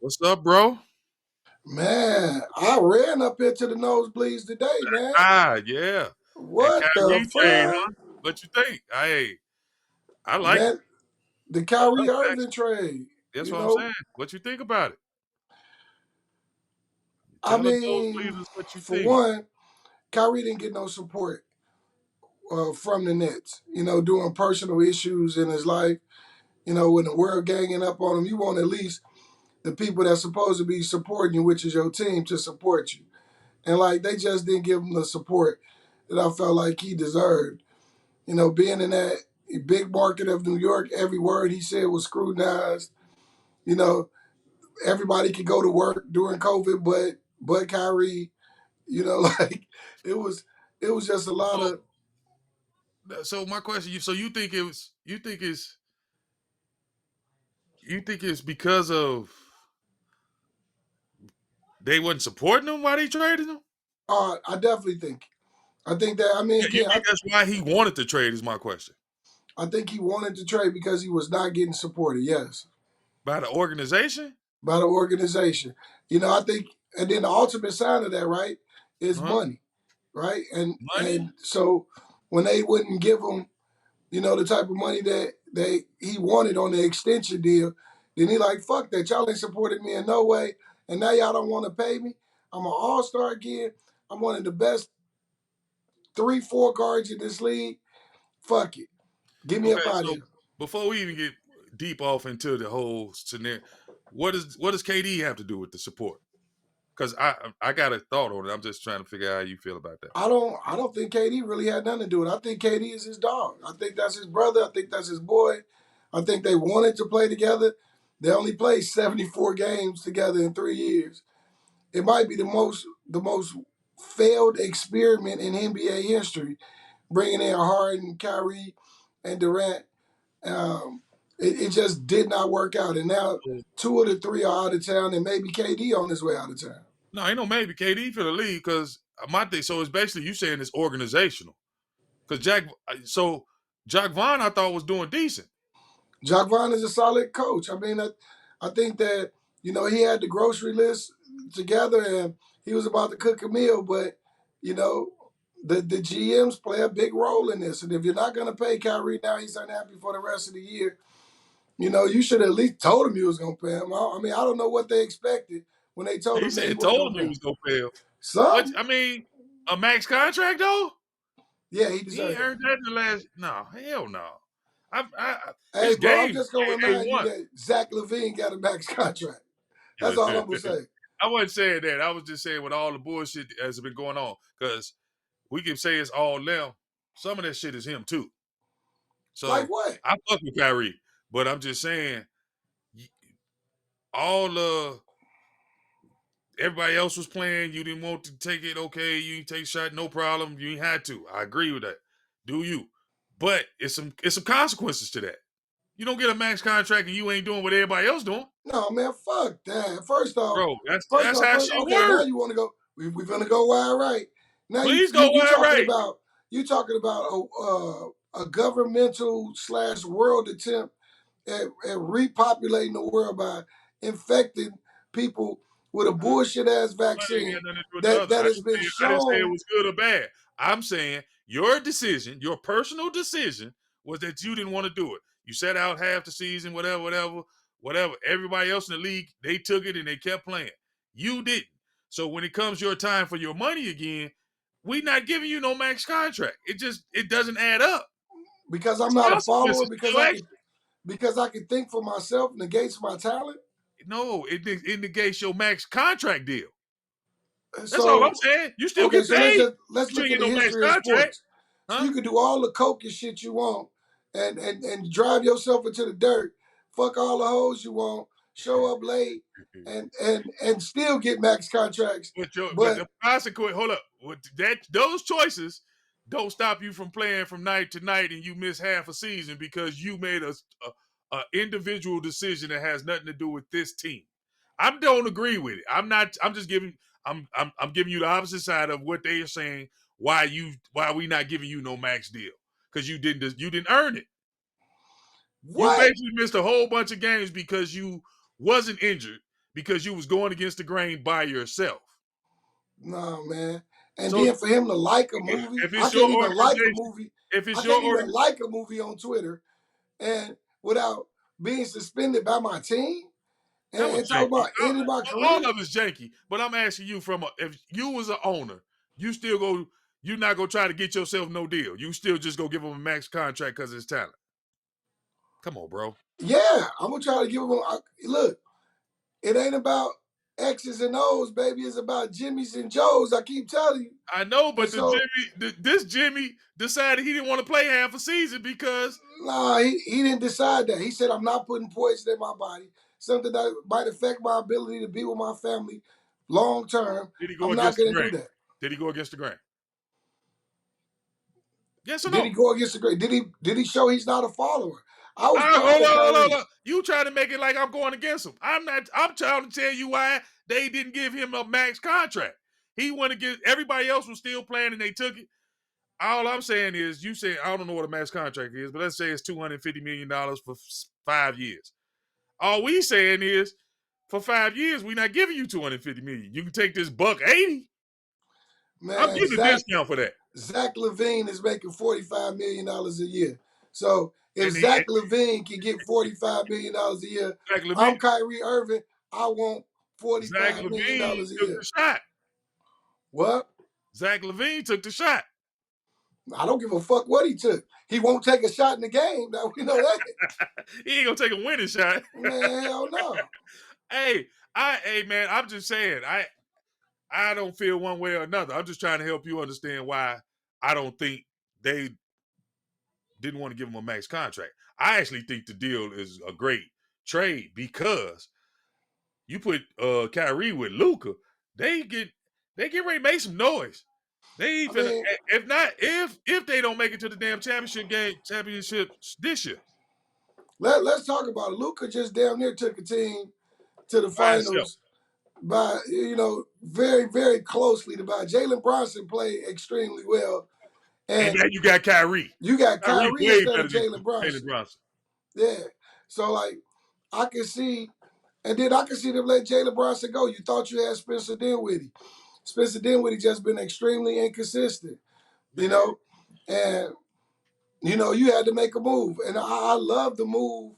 What's up, bro? Man, I ran up here to the nosebleeds today, man. Yeah. That What the Kyrie trade, fuck? huh? What you think? I like it. Man, the I Kyrie love it, Irving actually. trade. That's You what I'm know, saying. What you think about it? I Tell the mean, nosebleeders what you for think. one, Kyrie didn't get no support from the Nets. Doing personal issues in his life. When the world ganging up on him, you want at least the people that's supposed to be supporting you, which is your team, to support you. And like they just didn't give him the support that I felt like he deserved. Being in that big market of New York, every word he said was scrutinized. You know, everybody could go to work during COVID, but Kyrie. Like it was it was just a lot So, of. so my question, you think it's because of they wasn't supporting him while they traded him? I definitely think. I think that. I mean, Yeah, you again, think that's why he wanted to trade? Is my question. I think he wanted to trade because he was not getting supported. Yes, By the organization? by the organization. I think, and then the ultimate sign of that, right, is Huh? money, right, and Money? and so when they wouldn't give him the type of money that he wanted on the extension deal. Then he like, fuck that. Y'all ain't supported me in no way. And now y'all don't want to pay me. I'm an all-star again. I'm one of the best 3, 4 guards in this league. Fuck it. Get me up Okay, out of so here. before we even get deep off into the whole scenario, what does KD have to do with the support? Because I got a thought on it. I'm just trying to figure out how you feel about that. I don't think KD really had nothing to do with it. I think KD is his dog. I think that's his brother. I think that's his boy. I think they wanted to play together. They only played 74 games together in 3 years. It might be the most failed experiment in NBA history, bringing in Harden, Kyrie, and Durant. It just did not work out, and now So, two of the three are out of town, and maybe KD on his way out of town. no, ain't no maybe KD for the league because my thing. So it's basically you saying it's organizational. Because Jack Vaughn I thought was doing decent. Jacque Vaughn is a solid coach. I mean, I think that he had the grocery list together, and he was about to cook a meal, but you know. The GMs play a big role in this. And if you're not going to pay Kyrie now, he's unhappy for the rest of the year. You should have at least told him you was gonna pay him. I mean, I don't know what they expected when they told He him that he said wasn't told gonna him pay he him. was gonna fail. What Some, I mean, a max contract though? yeah, he He ain't deserved earned that. that in the last. No, hell no. Hey, It's bro, I'm game just gonna day remind you one. that Zach LaVine got a max contract. That's all I'm gonna say. I wasn't saying that. I was just saying with all the bullshit that has been going on. Because we can say it's all them. Some of that shit is him too. Like So what? I fuck with Kyrie. But I'm just saying all everybody else was playing. You didn't want to take it. Okay, you take a shot, no problem. You ain't had to. I agree with that. Do you? But it's some consequences to that. You don't get a max contract and you ain't doing what everybody else doing. No, man, fuck that. First off, Bro, that's how first, shit okay, now work. you want to go? We're gonna go wide right. Now you Please you go you wide talking right. about a governmental slash world attempt at repopulating the world by infecting people with a bullshit ass One ain't vaccine got nothing to do with the that other. that has been I didn't say it shown. was good or bad. I'm saying your decision, your personal decision, was that you didn't want to do it. You sat out half the season, whatever. Everybody else in the league, they took it and they kept playing. You didn't. So when it comes your time for your money again, we not giving you no max contract. It doesn't add up. Because I'm It's not a follower, consequences. So actually, because I can think for myself negates my talent. no, it negates your max contract deal. That's all I'm So saying. You still okay, get so let's paid, just let's but you look ain't at get the no max history of contract, sports. So huh? you can do all the coke and shit you want, and drive yourself into the dirt, fuck all the hoes you want, show up late, and still get max contracts. But But the consequence, hold up, those choices don't stop you from playing from night to night, and you miss half a season because you made a individual decision that has nothing to do with this team. I don't agree with it. I'm not. I'm just giving. I'm giving you the opposite side of what they are saying. Why we not giving you no max deal because you didn't earn it. You what? basically missed a whole bunch of games because you wasn't injured, because you was going against the grain by yourself. Nah, man. And So then for him to like a movie, if I it's your can't even like a organization, movie. if I it's your can't even organization, like a movie on Twitter and without being suspended by my team that was and talk janky. about ending my All career. of it's janky. But I'm asking you if you was an owner, you still go. You're not gonna try to get yourself no deal. You still just go give him a max contract because of his talent. Come on, bro. Yeah, I'm gonna try to give him. Look, it ain't about X's and O's, baby. It's about Jimmys and Joes. I keep telling you. I know, And but so, this Jimmy decided he didn't want to play half a season because nah, he didn't decide that. He said, I'm not putting poison in my body, something that might affect my ability to be with my family long term. did he go I'm not against the going to grain? do that. Did he go against the grain? Yes or Did he no? go against the great? Did he show he's not a follower? I was Ah, proud of hold Kyrie. on. You trying to make it like I'm going against him. I'm not. I'm trying to tell you why they didn't give him a max contract. He went against everybody else was still playing and they took it. All I'm saying is, you say I don't know what a max contract is, but let's say it's $250 million for 5 years. All we saying is, for 5 years, we're not giving you $250 million. You can take this $180. I'm Man, getting a discount for that. Zach LaVine is making $45 million a year. So if And Zach LaVine can get $45 million a year, Zach Levine, I'm Kyrie Irving. I want Zach $45 million Levine a took year. the shot. What? Zach Levine took the shot. I don't give a fuck what he took. He won't take a shot in the game. Now we know that. He ain't gonna take a winning shot. Man, hell no. Hey, man, I'm just saying, I don't feel one way or another. I'm just trying to help you understand why I don't think they didn't want to give him a max contract. I actually think the deal is a great trade because you put Kyrie with Luca, they get ready to make some noise. They I even mean, if not if they don't make it to the damn championship this year let's talk about it. Luka just damn near took a team to the by himself. finals by very very closely to by Jalen Brunson played extremely well, And and now you got Kyrie. you got Kyrie Kyrie way instead of better than Jalen Jalen Brunson. Brunson. Yeah, so like I can see, and then I can see them let Jalen Brunson go. You thought you had Spencer Dinwiddie. Spencer Dinwiddie just been extremely inconsistent, you Man, know, and you had to make a move, and I love the move.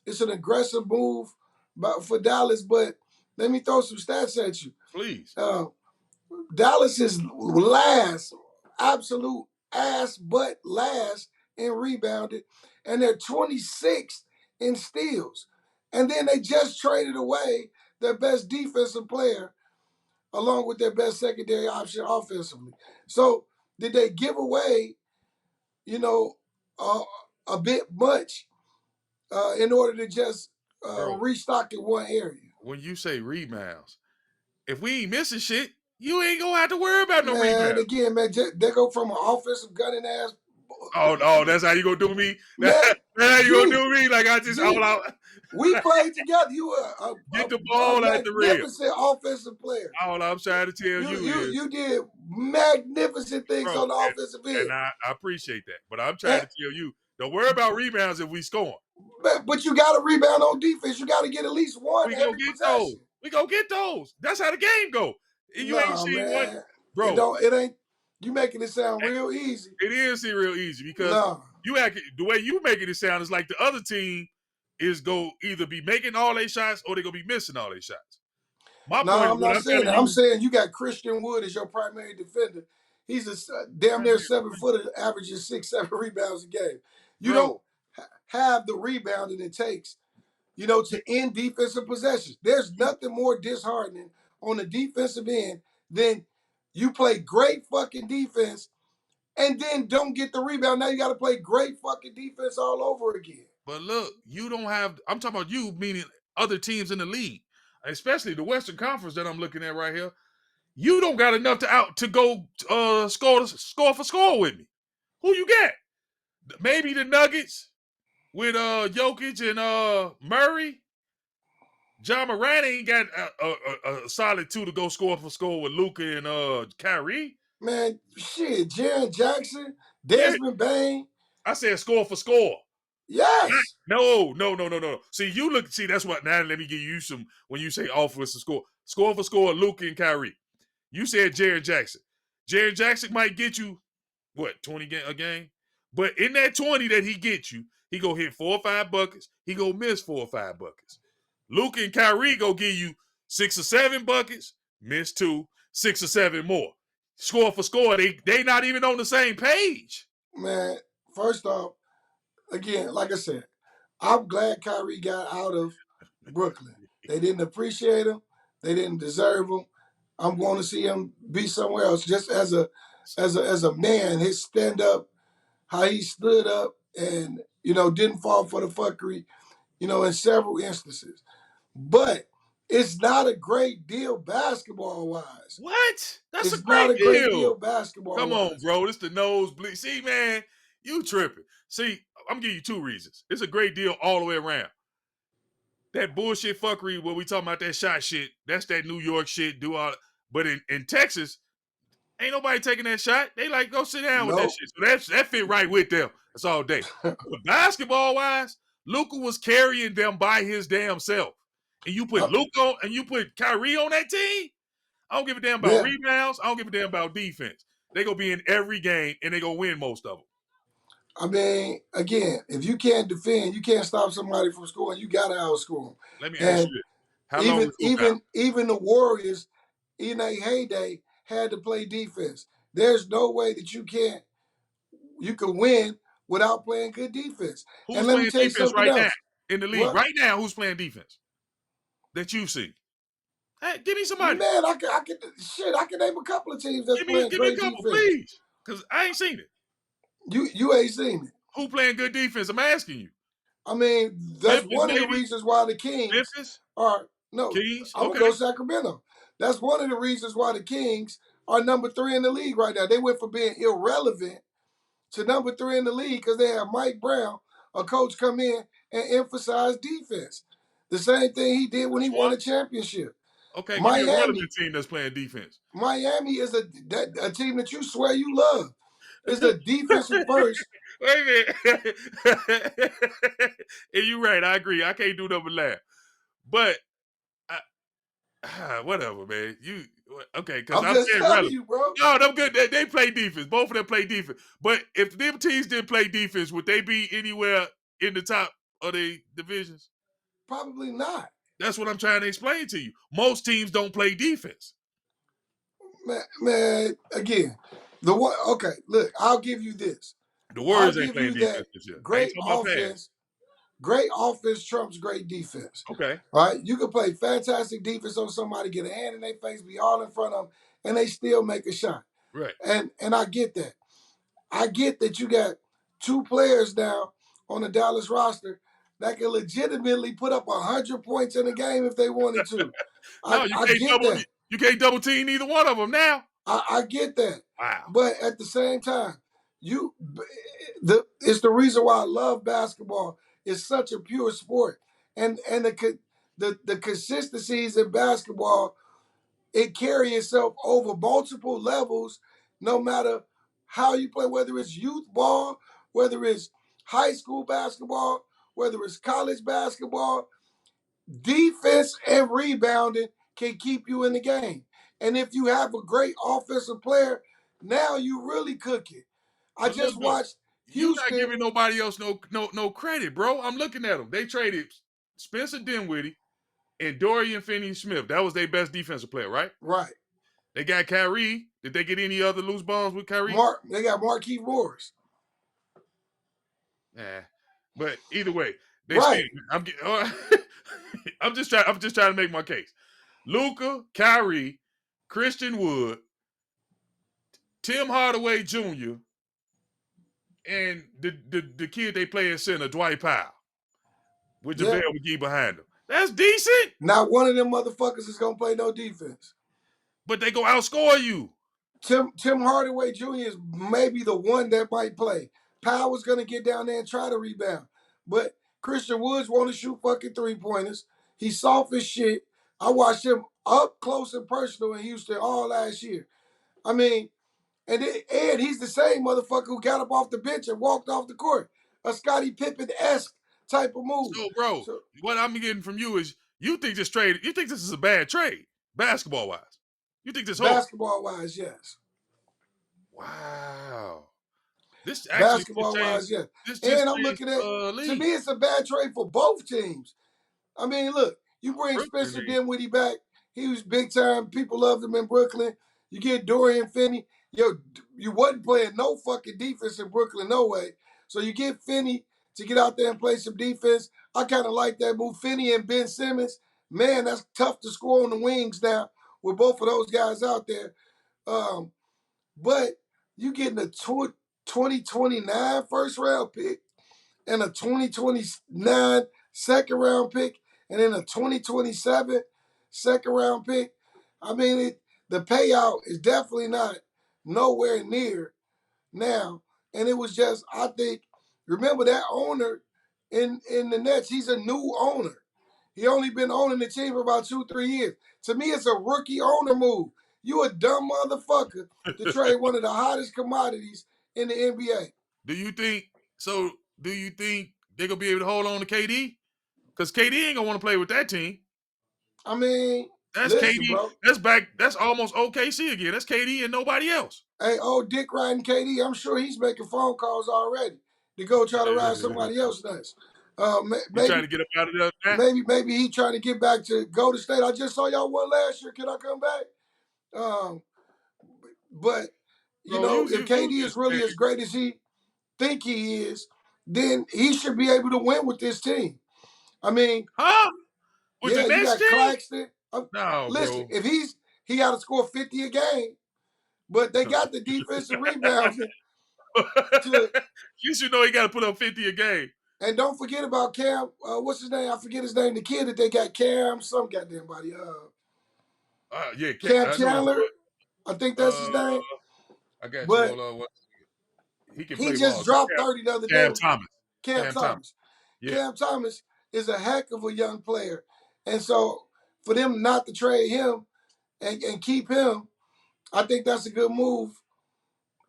It's an aggressive move for Dallas, but let me throw some stats at you. please. Uh, Dallas is last, absolute ass but last in rebounded, and they're 26th in steals. And then they just traded away their best defensive player along with their best secondary option offensively. So did they give away, you know, uh, a bit much in order to just Bro, restock in one area? when you say rebounds, if we ain't missing shit, you ain't gonna have to worry about no Man, rebound. again, man, they go from an offensive gunning ass. Oh no, that's how you gonna do me. That's Man, how you gonna G, do me. Like I just all G, out we played together. You were get the a ball out the rim. magnificent offensive player. All I'm trying to tell You you you is, you did magnificent things bro, on the offensive and end. I appreciate that, but I'm trying And, to tell you, don't worry about rebounds if we scoring. but you got to rebound on defense. You got to get at least one We gonna every get those. possession. We gonna get those. That's how the game go. And you ain't Nah, seen one, man, it bro. don't. It ain't. You making it sound real easy. It is real easy because Nah, you act the way you making it sound is like the other team is go either be making all their shots or they gonna be missing all their shots. My point nah, is I'm what not I'm trying saying to that. I'm use, saying you got Christian Wood as your primary defender. He's a damn near 7 footer, averaging 6, 7 rebounds a game. You bro. don't have the rebounding it takes, to end defensive possessions. There's nothing more disheartening on the defensive end than you play great fucking defense and then don't get the rebound. Now you got to play great fucking defense all over again. But look, you don't have. I'm talking about you, meaning other teams in the league, especially the Western Conference that I'm looking at right here. You don't got enough to go score for score with me. Who you got? Maybe the Nuggets with Jokic and Murray. John Moran ain't got a solid two to go score for score with Luca and Kyrie. Man, shit, Jaren Jackson, Yeah, Desmond Bain. I said score for score. Yes. No. See, you look. See, that's what. Now let me give you some. When you say offensive score for score, Luka and Kyrie. You said Jaren Jackson. Jaren Jackson might get you what 20 a game, but in that 20 that he gets you, he go hit 4 or 5 buckets. He go miss 4 or 5 buckets. Luka and Kyrie go give you 6 or 7 buckets, miss 2, 6 or 7 more. Score for score, they not even on the same page. Man, first off, again, like I said, I'm glad Kyrie got out of Brooklyn. They didn't appreciate him. They didn't deserve him. I'm going to see him be somewhere else. Just as a man, his stand up, how he stood up and didn't fall for the fuckery, in several instances. But it's not a great deal basketball wise. What? That's a It's not great a great deal. deal basketball Come on, wise. bro. This the nosebleed. See, man, you tripping. See, I'm giving you 2 reasons. It's a great deal all the way around. That bullshit fuckery where we talking about that shot shit, that's that New York shit, do all. But in Texas, ain't nobody taking that shot. They like go sit down with that Nope. shit. So that fit right with them. That's all day. But basketball wise, Luka was carrying them by his damn self. And you put Uh, Luka on, and you put Kyrie on that team. I don't give a damn about yeah. rebounds. I don't give a damn about defense. They gonna be in every game and they gonna win most of them. I mean, again, if you can't defend, you can't stop somebody from scoring. You gotta outscore them. Let me ask And you this: how long even is Luka out? even even the Warriors in a heyday had to play defense. There's no way that you can win without playing good defense. And Who's let me playing tell you defense something right now else. in the league What right now? Who's playing defense that you see? Hey, give me somebody. man, I can name a couple of teams that's playing Give me a great couple, defense. please, because I ain't seen it. You ain't seen it. Who playing good defense? I'm asking you. I mean, that's Memphis, one of the maybe. reasons why the Kings Memphis, are no. Kings. I'm gonna Okay, go Sacramento. That's one of the reasons why the Kings are number 3 in the league right now. They went from being irrelevant to number 3 in the league because they have Mike Brown, a coach, come in and emphasize defense. The same thing he did when he that's won fine. a championship. Okay, give me a relevant Miami, team that's playing defense. Miami is a team that you swear you love. It's a defensive first. Wait a minute. And you're right. I agree. I can't do nothing but laugh. But whatever, man. You okay? Because I'm I'm just saying telling relevant. you, bro. No, them good. They play defense. Both of them play defense. But if them teams didn't play defense, would they be anywhere in the top of the divisions? Probably not. That's what I'm trying to explain to you. Most teams don't play defense. Man, again, the one. Okay, look, I'll give you this. The I'll Warriors ain't give playing you that defense this year. I ain't great talking about past. offense. Great offense trumps great defense. Okay, All right, you can play fantastic defense on somebody, get a hand in their face, be all in front of them, and they still make a shot. right. And I get that. I get that you got 2 players now on the Dallas roster that can legitimately put up 100 points in a game if they wanted to. I, No, you I can't get double. that. You can't double team either one of them now. I get that. Wow. But at the same time, you it's the reason why I love basketball. It's such a pure sport. And the consistencies in basketball, it carry itself over multiple levels, no matter how you play, whether it's youth ball, whether it's high school basketball, whether it's college basketball. Defense and rebounding can keep you in the game. And if you have a great offensive player, now you really cooking. I But look just though, watched you not Houston. giving nobody else no credit, bro. I'm looking at them. They traded Spencer Dinwiddie and Dorian Finney-Smith. That was their best defensive player, right? Right. They got Kyrie. Did they get any other loose bombs with Kyrie? They got Marquise Morris. Nah. But either way, they still. Right. I'm getting. I'm just trying. I'm just trying to make my case. Luca, Kyrie, Christian Wood, Tim Hardaway Jr., and the kid they play in center, Dwight Powell, with Yeah. JaVale McGee behind him. That's decent, Not one of them motherfuckers is gonna play no defense. but they go outscore you. Tim Hardaway Jr. is maybe the one that might play. Powell's gonna get down there and try to rebound. But Christian Woods want to shoot fucking 3-pointers. He's soft as shit. I watched him up close and personal in Houston all last year. I mean, and he's the same motherfucker who got up off the bench and walked off the court a Scottie Pippen-esque type of move. So, bro, So what I'm getting from you is you think this trade, you think this is a bad trade, basketball wise. You think this horrible. basketball wise, yes. Wow. This actually just Basketball changed. wise, yes. This just And I'm changed looking at, the to league. me, it's a bad trade for both teams. I mean, look, you bring Brooklyn Spencer league. Dinwiddie back. He was big time. People loved him in Brooklyn. You get Dorian Finney. Yo, you wasn't playing no fucking defense in Brooklyn, no way. So you get Finney to get out there and play some defense. I kind of like that move. Finney and Ben Simmons, man, that's tough to score on the wings now with both of those guys out there. Um, but you getting a 2029 first round pick and a 2029 second round pick and then a 2027 second round pick. I mean, the payout is definitely not nowhere near now. And it was just, I think, remember that owner in the Nets, he's a new owner. He only been owning the team for about 2, 3 years. To me, it's a rookie owner move. You a dumb motherfucker to trade one of the hottest commodities in the NBA. Do you think so? Do you think they're gonna be able to hold on to KD? Because KD ain't gonna want to play with that team. I mean, That's listen, KD. bro. That's back. That's almost OKC again. That's KD and nobody else. Hey, old Dick riding KD, I'm sure he's making phone calls already to go try to ride somebody else nuts. He trying Maybe, to get up out of there now. maybe he trying to get back to Golden State. I just saw y'all one last year. Can I come back? Um, but you Bro, know, if you KD is just really man, as great as he think he is, then he should be able to win with this team. I mean, huh? With the yeah, you next got team? Claxton. No, Listen, bro. if he got to score 50 a game, but they got the defensive rebounds to. You should know he got to put up 50 a game. And don't forget about Cam. What's his name? I forget his name. The kid that they got, Cam, some goddamn body. Yeah, Cam I know what Chandler. you. I think that's his Uh, name. I got you. But Hold on. What? He can he play just ball. dropped 30 the other day. Cam Thomas. Cam Cam Thomas. Thomas. Yeah. Cam Thomas is a heck of a young player. And so for them not to trade him and keep him, I think that's a good move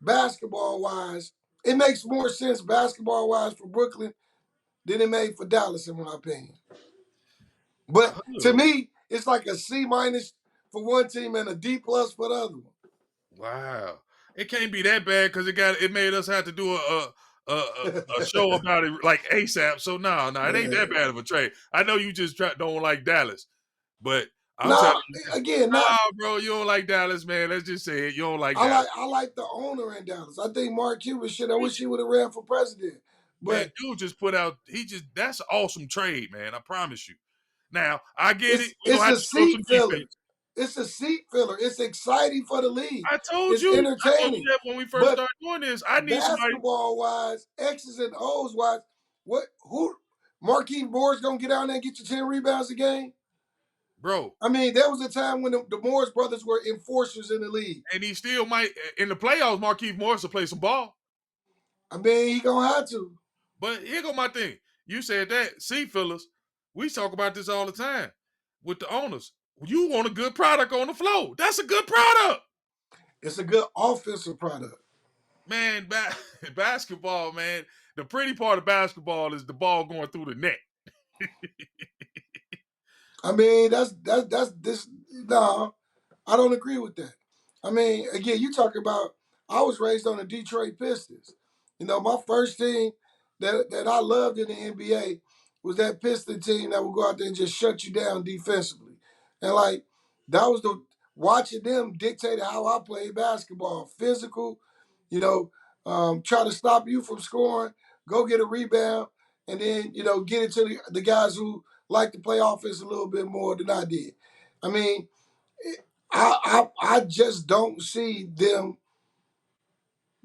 basketball wise. It makes more sense basketball wise for Brooklyn than it made for Dallas, in my opinion. But to Oh, me, it's like a C minus for one team and a D plus for the other one. wow. It can't be that bad because it made us have to do a show about it like ASAP. So no, it ain't that Man. bad of a trade. I know you just don't like Dallas, but I'm telling Nah, you, again, nah, not bro, you don't like Dallas, man. Let's just say it. You don't like I Dallas. like the owner in Dallas. I think Mark Cuban shit. I wish he would have ran for president. Man, But dude just put out. That's an awesome trade, man. I promise you. Now I get it. We're gonna it's have a to show seat some filler. defense. It's a seat filler. It's exciting for the league. I told It's you. I told you entertaining. that when we first But started doing this. I need somebody, basketball wise, X's and O's wise, who Marquise Moore's gonna get out there and get you 10 rebounds a game? bro. I mean, there was a time when the Morris brothers were enforcers in the league. And he still might in the playoffs. Marquise Morris will play some ball. I mean, he gonna have to. But here go my thing. You said that. See, fellas, we talk about this all the time with the owners. You want a good product on the floor. That's a good product. It's a good offensive product. Man, basketball, man. The pretty part of basketball is the ball going through the net. I mean, that's this. No, I don't agree with that. I mean, again, you talk about. I was raised on the Detroit Pistons. You know, my first team that I loved in the NBA was that Piston team that would go out there and just shut you down defensively, and like that was the watching them dictated how I played basketball. Physical, you know, try to stop you from scoring, go get a rebound, and then get it to the guys who like to play offense a little bit more than I did. I mean, I just don't see them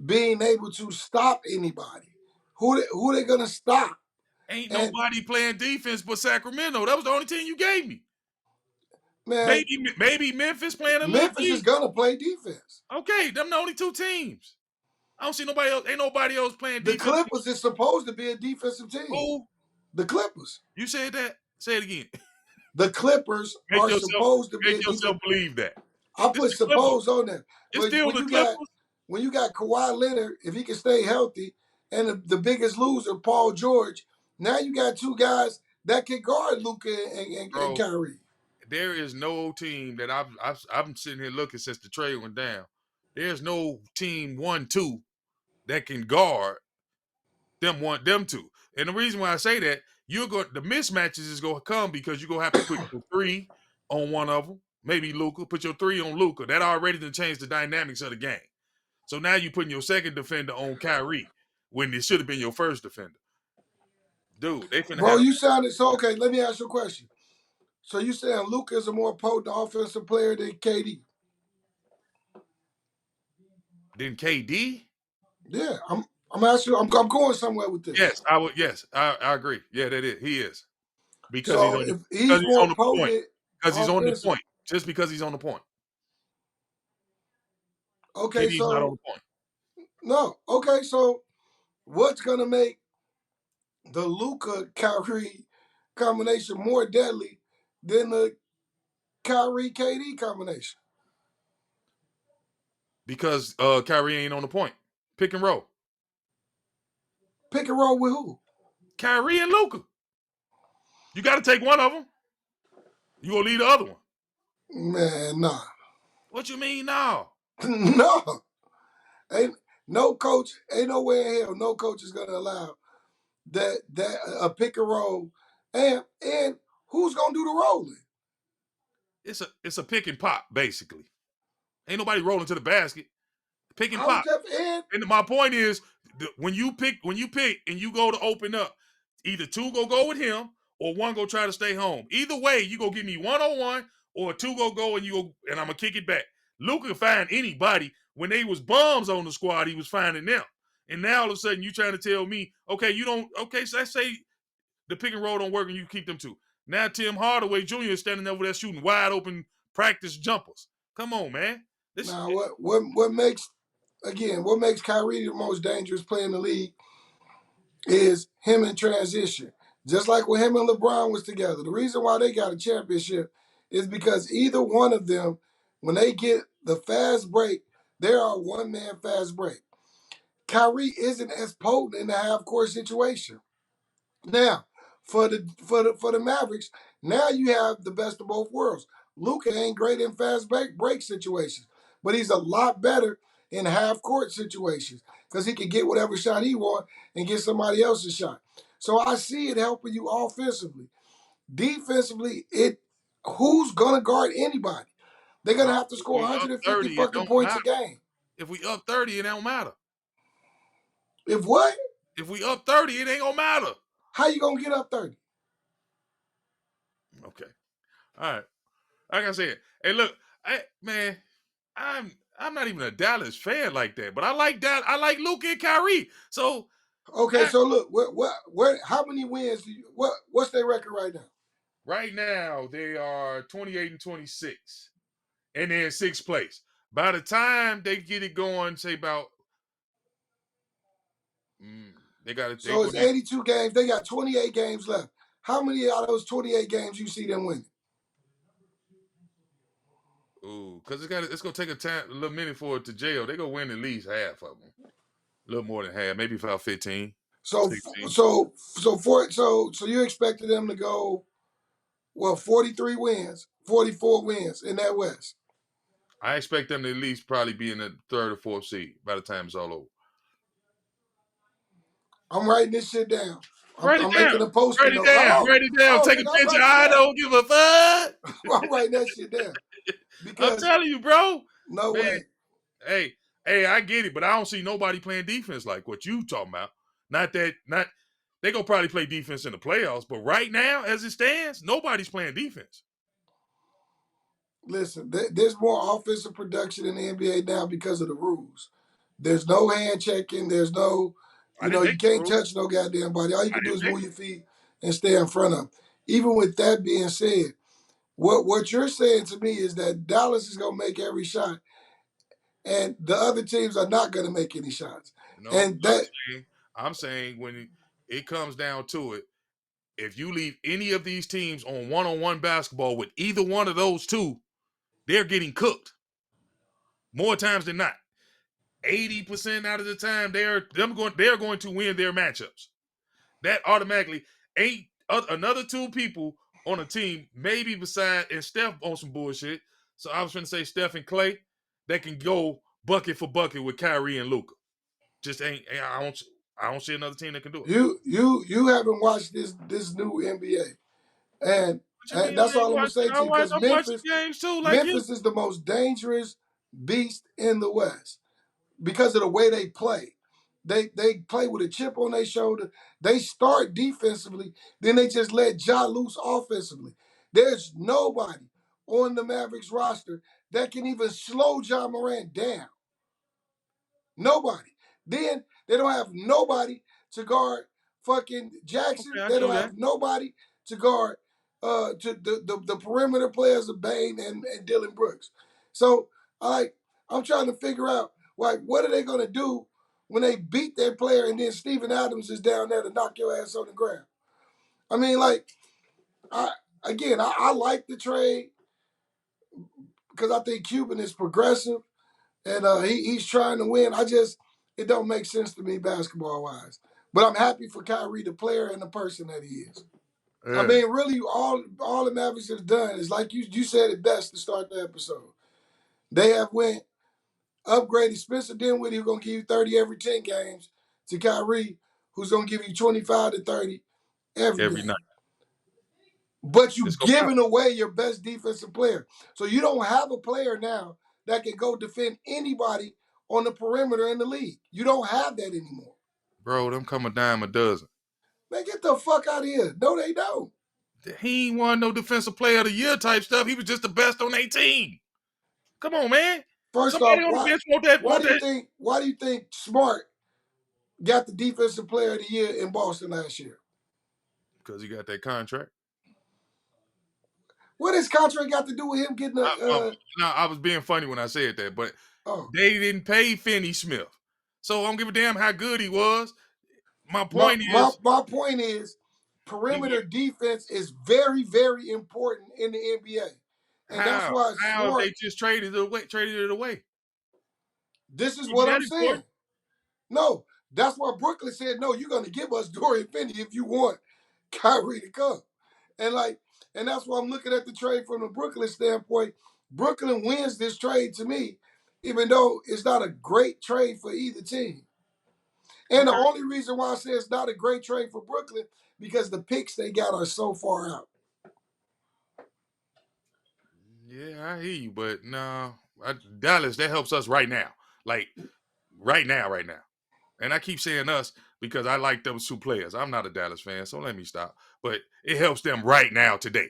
being able to stop anybody. Who they gonna stop? Ain't And nobody playing defense but Sacramento. That was the only team you gave me. man, Maybe Memphis playing a little Memphis is D. gonna play defense. Okay, them the only two teams. I don't see nobody else. Ain't nobody else playing The defense. Clippers is supposed to be a defensive team. Who? The Clippers. You said that? Say it again. The Clippers Make are yourself supposed to be make a defense. yourself believe that. I It's put the Clippers. suppose on there. It's But still when the you got Clippers. when you got Kawhi Leonard, if he can stay healthy, and the biggest loser, Paul George. Now you got two guys that can guard Luka and Bro, Kyrie. there is no team that I'm sitting here looking since the trade went down. There's no team 1-2 that can guard them two. And the reason why I say that, the mismatches is gonna come because you're gonna have to put your three on one of them. Maybe Luka. Put your three on Luka. That already done changed the dynamics of the game. So now you're putting your second defender on Kyrie when it should have been your first defender. Dude, they finna Bro, have you sounded so okay. Let me ask you a question. So you saying Luka is a more potent offensive player than KD? then KD. Yeah, I'm asking. I'm going somewhere with this. Yes, I would. Yes, I agree. Yeah, that is. He is because So if he's he's on more the point. potent Because he's on the offensive, point. Just because he's on the point. okay. KD's not on So the point. no, okay. So what's gonna make the Luka Kyrie combination more deadly than the Kyrie KD combination? Because Kyrie ain't on the point. Pick and roll. Pick and roll with who? Kyrie and Luka. You got to take one of them. You gonna leave the other one. Man, nah, What you mean now? no, ain't no coach, ain't no way in hell no coach is gonna allow that a pick and roll, and who's gonna do the rolling? It's a pick and pop basically. Ain't nobody rolling to the basket. Pick and How's pop. that? And And my point is, when you pick and you go to open up, either two go with him or one go try to stay home. Either way, you go give me 1-on-1 or two go and you go and I'm gonna kick it back. Luka can find anybody. When they was bums on the squad, he was finding them. And now all of a sudden you trying to tell me, okay, you don't okay, so let's say the pick and roll don't work and you keep them two. Now Tim Hardaway Jr. is standing over there shooting wide open practice jumpers. Come on, man. This now what makes again what makes Kyrie the most dangerous player in the league is him in transition. Just like when him and LeBron was together. The reason why they got a championship is because either one of them, when they get the fast break, they are a one-man fast break. Kyrie isn't as potent in the half-court situation. Now, for the Mavericks, now you have the best of both worlds. Luka ain't great in fast break situations, but he's a lot better in half court situations because he can get whatever shot he want and get somebody else's shot. So I see it helping you offensively. Defensively, it who's gonna guard anybody? They're gonna bro, have to if score we up 150 30, it fucking don't points matter. a game. If we up 30, it don't matter. If what? If we up 30, it ain't gonna matter. How you gonna get up 30? Okay. All right. Like I said, hey, look, man, I'm I'm not even a Dallas fan like that, but I like that. I like Luka and Kyrie. So Okay, I, so look, what, how many wins do you, what's their record right now? right now they are 28 and 26, and they're in sixth place. By the time they get it going, say about they got it. They So go it's there. 82 games. They got 28 games left. How many out of those 28 games you see them winning? Ooh, because it's gonna take a little minute for it to jail. They gonna win at least half of them, a little more than half, maybe about 15, So 16. so you expected them to go 43 wins, 44 wins in that West. I expect them to at least probably be in the third or fourth seed by the time it's all over. I'm writing this shit down. Write it I'm down. making a post-it Write it note. down. Oh, Write it down. oh, Take a nigga, I'm picture. writing it I down. don't give a fuck. I'm writing that shit down I'm because telling you, bro. no Man, way. hey, I get it, but I don't see nobody playing defense like what you talking about. Not they gonna probably play defense in the playoffs, but right now, as it stands, nobody's playing defense. Listen, there's more offensive production in the NBA now because of the rules. There's no hand checking. There's no, I didn't you make the can't rule. touch no goddamn body. All you I can do didn't is make move your feet and stay in front of them. Even with that being said, what you're saying to me is that Dallas is gonna make every shot, and the other teams are not gonna make any shots. No, And that I'm saying when it comes down to it, if you leave any of these teams on one-on-one basketball with either one of those two, they're getting cooked more times than not. 80% out of the time they're going to win their matchups. That automatically ain't another two people on a team, maybe beside and Steph on some bullshit. So I was trying to say Steph and Clay, that can go bucket for bucket with Kyrie and Luka. Just I don't see another team that can do it. You haven't watched this new NBA, and What you and mean I that's ain't all I'm gonna say watching? to you because I'm watching games too, like you. Memphis is the most dangerous beast in the West because of the way they play. They play with a chip on their shoulder. They start defensively, then they just let Ja loose offensively. There's nobody on the Mavericks roster that can even slow Ja Morant down. Nobody. Then they don't have nobody to guard fucking Okay, Jackson. I They give you don't that. have nobody to guard to the perimeter players of Bain and Dylan Brooks. So I'm trying to figure out like what are they gonna do when they beat their player and then Steven Adams is down there to knock your ass on the ground. I mean, like, I I like the trade because I think Cuban is progressive and he's trying to win. It don't make sense to me basketball wise. But I'm happy for Kyrie, the player and the person that he is. I Yeah, mean, really, all the Mavericks have done is like you said it best to start the episode. They have went upgraded Spencer Dinwiddie, who's gonna give you 30 every 10 games, to Kyrie, who's gonna give you 25 to 30 every every night. game. But you It's gonna count. giving away your best defensive player. So you don't have a player now that can go defend anybody on the perimeter in the league. You don't have that anymore. Bro, them come a dime a dozen. Man, get the fuck out of here. No, they don't. He ain't won no defensive player of the year type stuff. He was just the best on 18. Come on, man. First Somebody off, on the bench want that why do you think Smart got the defensive player of the year in Boston last year? because he got that contract. What has contract got to do with him getting a No, I was being funny when I said that, but oh they didn't pay Finney Smith. So I don't give a damn how good he was. My my point my is, my point is he went perimeter defense is very, very important in the NBA. And that's how? why How if Smart, they just traded it away? this is It'd be what I'm that saying. important. No, that's why Brooklyn said, no, you're gonna give us Dorian Finney if you want Kyrie to come. And like, and that's why I'm looking at the trade from the Brooklyn standpoint. Brooklyn wins this trade to me, even though it's not a great trade for either team. And the Okay. only reason why I say it's not a great trade for Brooklyn because the picks they got are so far out. Yeah, I hear you, but no, Dallas, that helps us right now. Like right now. And I keep saying us because I like those two players. I'm not a Dallas fan, so let me stop. But it helps them right now today.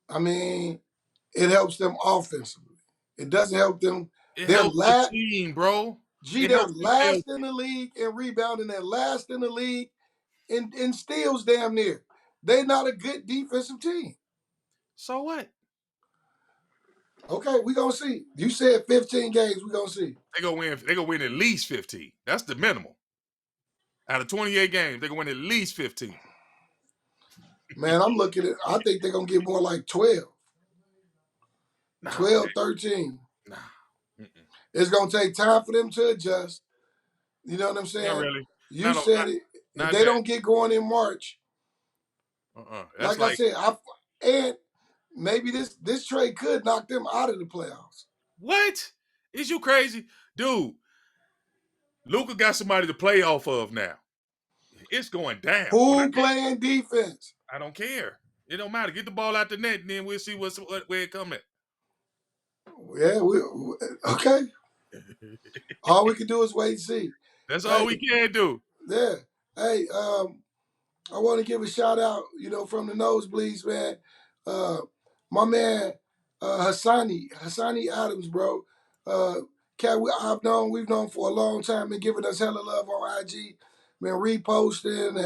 I mean, it helps them offensively. It doesn't help them. It They're helps the last. team, bro. Gee, It they're helps them stay. last in the league in rebounding. They're last in the league in steals. Damn near. They're not a good defensive team. So what? Okay, we gonna see. You said 15 games. We gonna see. They gonna win. They gonna win at least 15. That's the minimum. Out of 28 games, they gonna win at least 15. Man, I'm looking at. I think they're gonna get more like 12, Nah, 12, man. 13. Nah. Mm-mm. It's gonna take time for them to adjust. You know what I'm Not saying? really. You Not not said it. If not they that. don't get going in March, That's like I like said, and maybe this trade could knock them out of the playoffs. what? Is you crazy, dude? Luca got somebody to play off of now. It's going down. When I Who tell you, playing defense? I don't care. It don't matter. Get the ball out the net, and then we'll see where it come at. Yeah, okay. All we can do is wait and see. That's all Hey, we can do. yeah. Hey, I want to give a shout out, from the nosebleeds, man. Uh, my man, Hassani Adams, bro. Uh, cat we've known for a long time, been giving us hella love on IG, been reposting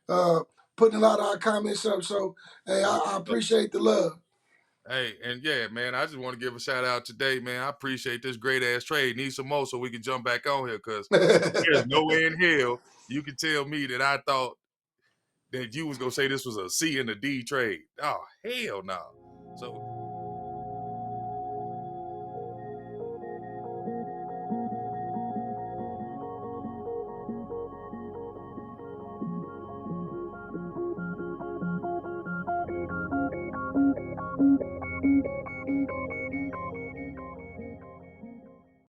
and putting a lot of our comments up. So, hey, I appreciate the love. Hey, and yeah, man, I just want to give a shout out today, man. I appreciate this great ass trade. Need some more so we can jump back on here because there's no way in hell you can tell me that I thought that you was gonna say this was a C and a D trade. Oh hell no. So